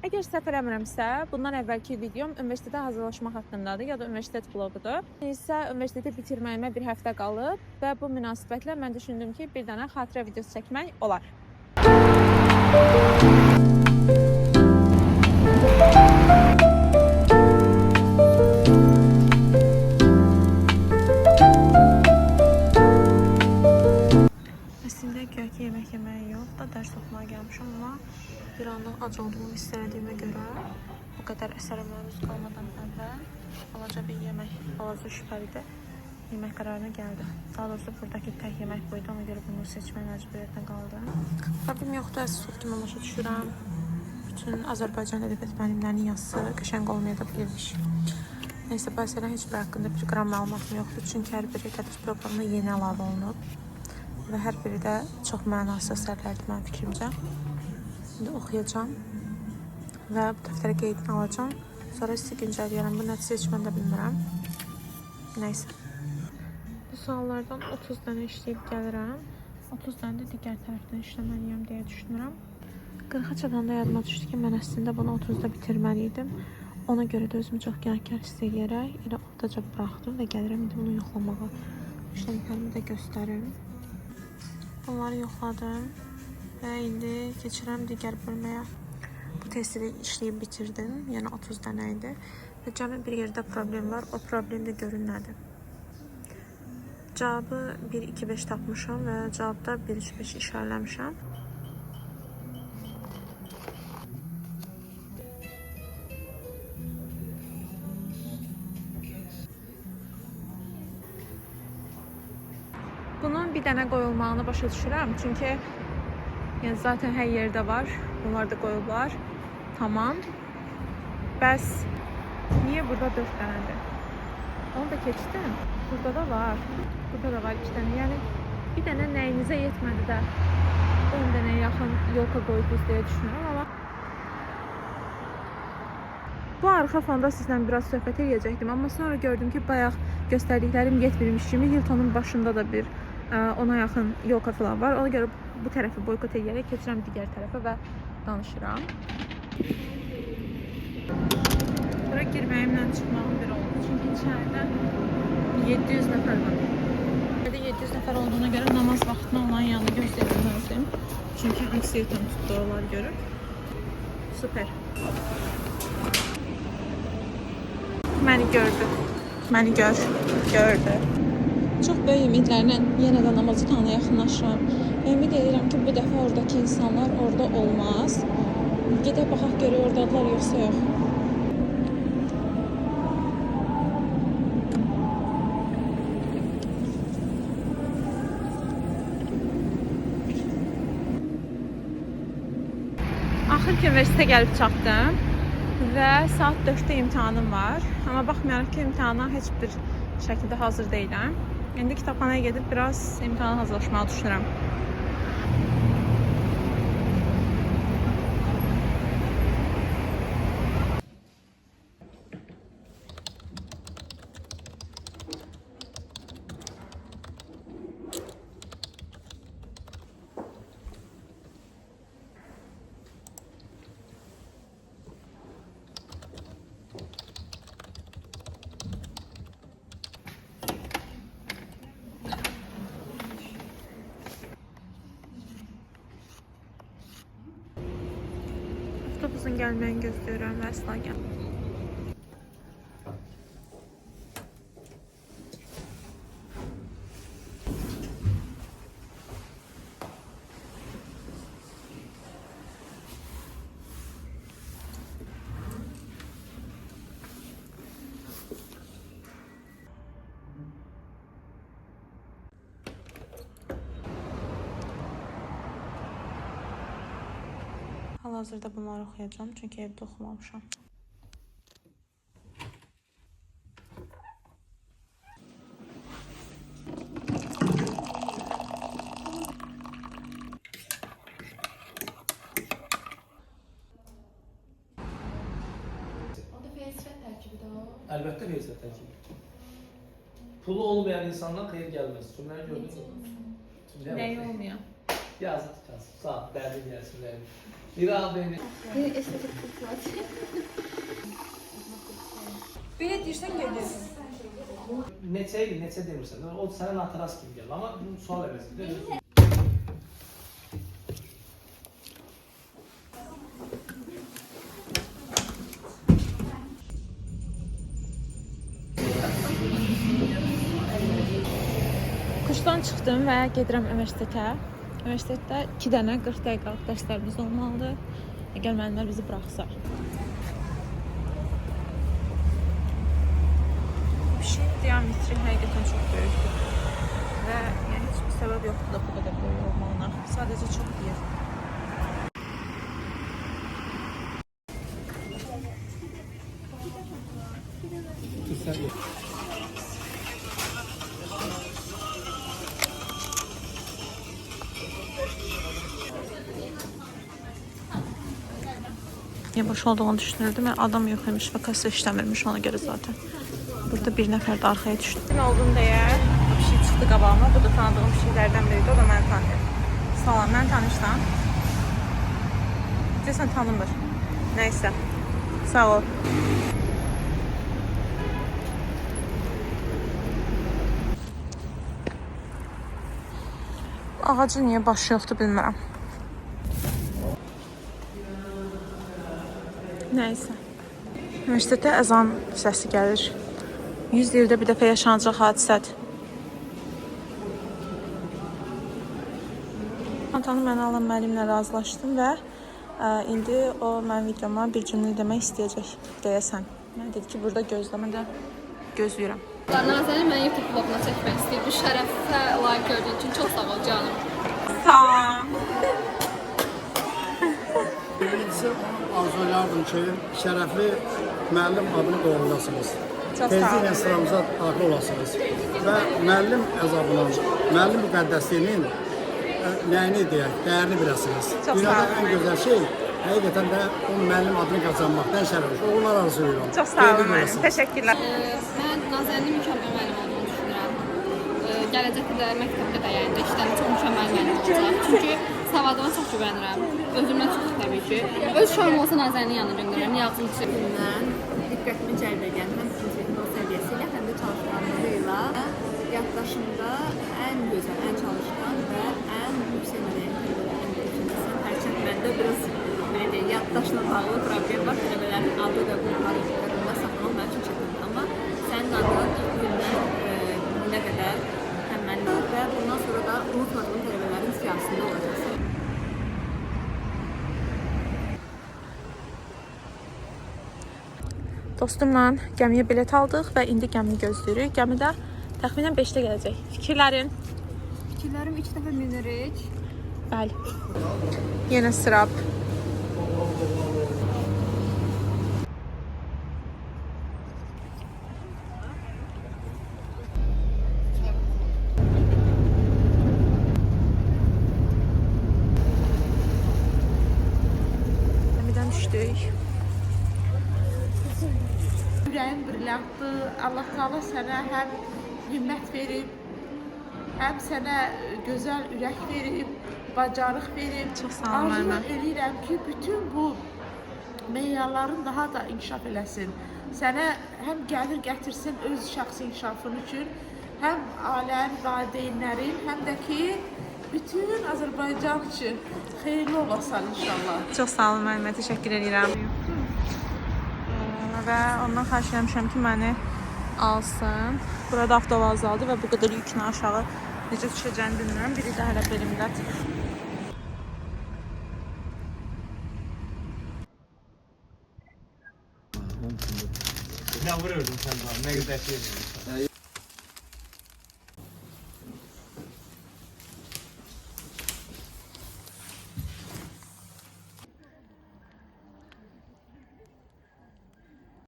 Əgər səhv eləmirəmsə, bundan əvvəlki videom universitetə hazırlaşmaq haqqındadır, ya da universitet vloqudur. İsə universiteti bitirməyimə bir həftə qalıb və bu münasibətlə mən düşündüm ki, bir dənə xatirə videosu çəkmək olar. Əslində güya ki, yemək yeməyi yox da dərs oxumağa gəlmişəm, amma bir anlıq ac olduğumu hiss elədiyimə görə bu qədər əsərə məruz qalmadan əvvəl balaca bir yemək, balaca şübhəlidir, yemək qərarına gəldi. Daha doğrusu buradakı tək yemək buydu, ona görə bunu seçmək məcburiyyətində qaldım. Problem yoxdur, əsas kimi başa düşürəm. Bütün Azərbaycan ədəbiyyat müəllimlərinin yazısı qəşəng olmaya da bilirmiş. Neysə, bahsələn heç bir haqqında bir qram məlumatım yoxdur, çünki hər biri tədris proqramına yeni əlavə olunub və hər biri də çox mənasız əsərlərdir mənim fikrimcə. İndi oxuyacağım və bu dəftərə qeydini alacağım. Sonra sizi güncəlləyərəm. Bu nəticə heç mən də bilmirəm. Nəysə. Bu suallardan 30 dənə işləyib gəlirəm. 30 dənə də digər tərəfdən işləməliyəm deyə düşünürəm. 40-a çatanda yadıma düşdü ki, mən əslində bunu 30-da bitirməliydim. Ona görə də özümü çox günahkar hiss edərək elə ortaca buraxdım və gəlirəm indi bunu yoxlamağa. İşləmlərimi də göstərim. Bunları yoxladım və indi keçirəm digər bölməyə. Bu testi də işləyib bitirdim. Yəni 30 dənə idi. Və cəmi bir yerdə problem var. O problem də görün nədir. Cavabı 1-2-5 tapmışam və cavabda 1-3-5 işarələmişəm. Bunun bir dənə qoyulmağını başa düşürəm. Çünki yəni zaten hər yerdə var. Bunlar da qoyublar. Tamam. Bəs niyə burada 4 dənədir? Onu da keçdim. Burada da var. Burada da var 2 dənə. Yəni bir dənə nəyinizə yetmədi də 10 dənə yaxın yolka qoydunuz deyə düşünürəm. Amma bu arxa fonda sizlə biraz söhbət edəcəkdim. Amma sonra gördüm ki, bayaq göstərdiklərim yetmirmiş kimi Hiltonun başında da bir ona yaxın yolka falan var. Ona görə bu tərəfi boykot edərək keçirəm digər tərəfə və danışıram. Bura girməyimlə çıxmağım bir oldu. Çünki içəridə 700 nəfər var. İçəridə 700 nəfər olduğuna görə namaz vaxtına olan yanını göstərməzdim. Çünki anksiyetam tutdu, onlar görüb. Süper. Məni gördü. Məni gördü. Çox böyük ümidlərlə yenə də namaz otağına yaxınlaşıram. Ümid edirəm ki, bu dəfə oradakı insanlar orada olmaz. Gedək baxaq görək oradadılar yoxsa yox. Axır ki, universitetə gəlib çatdım və saat 4-də imtahanım var. Amma baxmayaraq ki, imtahana heç bir şəkildə hazır deyiləm. İndi kitabxanaya gedib biraz imtahana hazırlaşmağa düşünürəm. Avtobusun gəlməyini gözləyirəm və əsla gəlmir. Hal-hazırda bunları oxuyacağım, çünki evdə oxumamışam. O da felsefə tərkibidir o. Əlbəttə felsefə tərkibi. Pulu olmayan insandan xeyir gəlməz. Cümləyi gördün mü? Nəyi olmayan? Yazıq, saat, dərdi gəlsin, dərdi. İran beni. Bir estetik kulturat. Belə deyirsən gedir. Neçə demirsən. O sənə nataras kimi gəlir. Amma bu sual əvəzində. Kursdan çıxdım və gedirəm universitetə. Universitetdə 2 dənə 40 dəqiqəlik dərslərimiz olmalıdır. Əgər müəllimlər bizi buraxsa. Pişin diametri həqiqətən çox böyükdür. Və yəni heç bir səbəb yoxdur da bu qədər böyük olmağına. Sadəcə çox yer. Niye boş olduğunu düşünürdüm. Adam yok imiş və kassa işləmirmiş ona görə zaten. Burada bir nəfər də arxaya düşdü. Nə oldum deyə bir şey çıxdı qabağıma. Bu da tanıdığım şeylərdən biridir. O da məni tanıyır. Salam, mən tanışdan. Deyəsən tanımır. Nəysə. Sağ ol. Ağacın niyə başı yoxdur bilmirəm. Nəysə. Universitetdə əzan səsi gəlir. 100 ildə bir dəfə yaşanacaq hadisədir. Antanı mənə alan müəllimlə razılaşdım və indi o mənim videoma bir cümlə demək istəyəcək deyəsən. Mən dedi ki, burada gözlə, mən də gözləyirəm. Nazənin mən YouTube vloguna çəkmək istəyib. Bu şərəfə layiq gördüyün üçün çox sağ ol canım. Sağ ol. Birincisi arzulayardım ki, şərəfli müəllim adını doğrulasınız. Çox sağ olun. Tezliklə sıramıza daxil olasınız. Və müəllim əzabının, müəllim müqəddəsliyinin nəyini deyək, dəyərini biləsiniz. Çox Dünyada sağ olun. ən gözəl şey, həqiqətən də o müəllim adını qazanmaqdan şərəf. Oğullar arzulayıram. Çox sağ olun müəllim. Təşəkkürlər. Mən Nazənin mükəmməl müəllim olduğunu düşünürəm. Gələcəkdə də məktəbdə də yəni işlərim çox mükəmməl müəllim olacaq. Çünki savadıma çox güvənirəm. Özümdən çox təbii ki. Öz uşağım olsa Nazənin yanına göndərərəm. Yazıcı. Mən diqqətimi cəlb edən həm sinifin o səviyyəsi ilə, həm də çalışqanlığıyla yaddaşımda ən gözəl, ən çalışqan və ən yüksək mədəniyyət tələbələrindən hərçənd məndə biraz belə deyək, yaddaşla bağlı problem var. Tələbələrin adı da bu qarışıqlarında saxlamaq mənim üçün çətindir. Amma sənin adın ilk gündən bugünə qədər həm məndə və bundan sonra da unutmadığım tələbələrin siyasında olacaqsın. Dostumla gəmiyə bilet aldıq və indi gəmini gözləyirik. Gəmidə təxminən 5-də gələcək. Fikirlərin? Fikirlərim 2 dəfə minirik. Bəli. Yenə sırab. Gəmidən düşdük. Ürəyim brilliantdı. Allah Taala sənə həm himmət verib, həm sənə gözəl ürək verib, bacarıq verib. Çox sağ ol, müəllimə. Arzu edirəm ki, bütün bu meyarların daha da inkişaf eləsin. Sənə həm gəlir gətirsin öz şəxsi inkişafın üçün, həm ailən, valideynlərin, həm də ki, bütün Azərbaycan üçün xeyirli olasan inşallah. Çox sağ olun müəllimə, təşəkkür edirəm. Və ondan xahiş eləmişəm ki, məni alsın. Burada avtovazaldır və bu qədər yükünü aşağı necə düşəcəyini bilmirəm. Biri də hələ belimdədir. Ne vururdun sen bana? Ne güzel şey.